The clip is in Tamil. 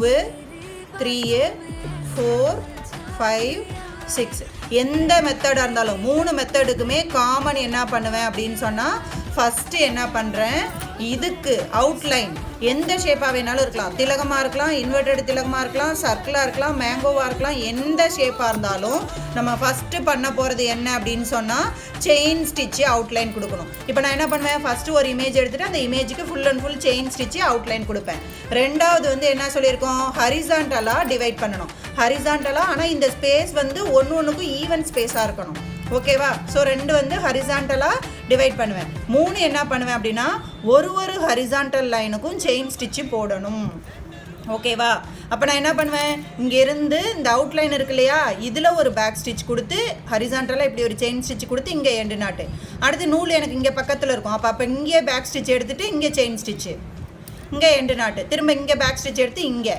2 3 4 5 6 எந்த மெத்தடாக இருந்தாலும் 3 மெத்தடுக்குமே காமன் என்ன பண்ணுவேன் அப்படின்னு சொன்னால் ஃபஸ்ட்டு என்ன பண்ணுறேன், இதுக்கு அவுட்லைன் எந்த ஷேப்பாக வேணாலும் இருக்கலாம், திலகமாக இருக்கலாம், இன்வெர்டட் திலகமாக இருக்கலாம், சர்க்கிளாக இருக்கலாம், மேங்கோவாக இருக்கலாம், எந்த ஷேப்பாக இருந்தாலும் நம்ம ஃபஸ்ட்டு பண்ண போகிறது என்ன அப்படின்னு சொன்னால் செயின் ஸ்டிச்சு அவுட்லைன் கொடுக்கணும். இப்போ நான் என்ன பண்ணுவேன், ஃபஸ்ட்டு ஒரு இமேஜ் எடுத்துகிட்டு அந்த இமேஜுக்கு full and full chain stitch outline கொடுப்பேன். ரெண்டாவது வந்து என்ன சொல்லியிருக்கோம், ஹரிசாண்டலாக டிவைட் பண்ணணும். ஹரிசாண்டலாக ஆனால் இந்த ஸ்பேஸ் வந்து ஒன்றுக்கும் ஈவன் ஸ்பேஸாக இருக்கணும். ஓகேவா? ஸோ 2 வந்து ஹரிசாண்டலாக டிவைட் பண்ணுவேன். 3 என்ன பண்ணுவேன் அப்படின்னா ஒரு ஹரிசாண்டல் லைனுக்கும் செயின் ஸ்டிச்சு போடணும். ஓகேவா? அப்போ நான் என்ன பண்ணுவேன், இங்கேருந்து இந்த அவுட்லைன் இருக்கு இல்லையா, இதில் ஒரு பேக் ஸ்டிச் கொடுத்து ஹரிசாண்டலாக இப்படி ஒரு செயின் ஸ்டிச் கொடுத்து இங்கே எண்டு நாட்டு, அடுத்து நூல் எனக்கு இங்கே பக்கத்தில் இருக்கும். அப்போ இங்கே பேக் ஸ்டிச் எடுத்துகிட்டு இங்கே செயின் ஸ்டிச்சு, இங்கே எண்டு நாட்டு, திரும்ப இங்கே பேக் ஸ்டிச் எடுத்து இங்கே